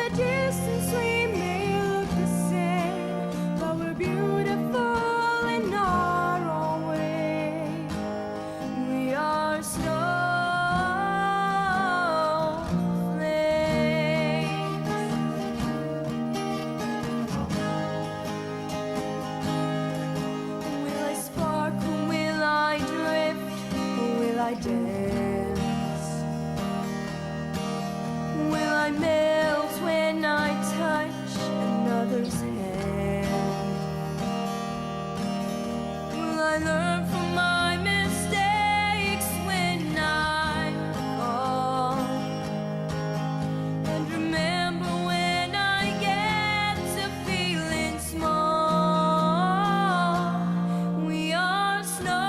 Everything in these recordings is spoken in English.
a distance we may look the same, but we're beautiful in our own way. We are snowflakes. Will I sparkle, will I drift, or will I dance? Will I melt when I touch another's hand? Will I learn from my mistakes when I fall? And remember when I get to feeling small? We are snowflakes,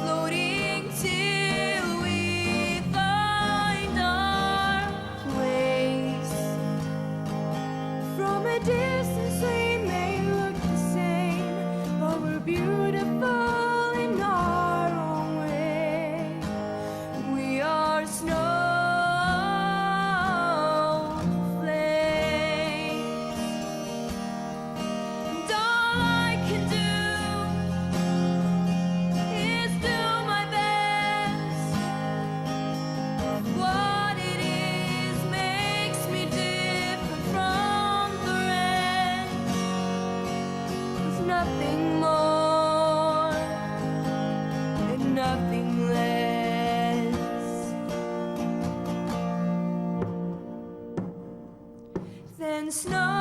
floating till we find our place. From a distance we may look the same, but we're beautiful in our own way. We are snowflakes. And all I can do is do my best. What it is makes me different from the rest. There's nothing more and nothing less than snowflakes,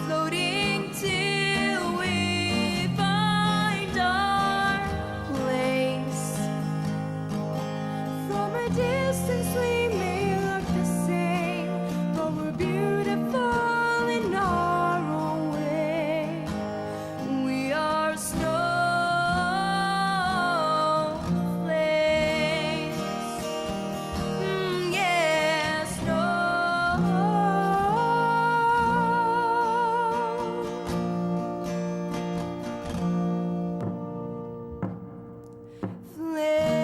floating till we find our place. From a distance we may look the same, but we're beautiful in our own way. We are snowflakes. Yeah, snowflakes. Yeah.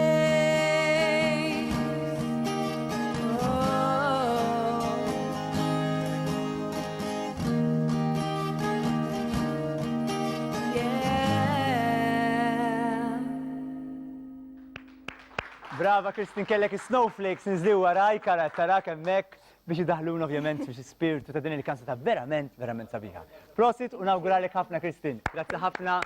Brava Kristin, kellek snowflakes nizliw waraj, tarak hemmhekk biex idaħlun ovvjament biex ispirtu ta' din il-kanza ta' verament sabiħa. Prosit u nawguralek ħafna Kristin. Grazzi ħafna.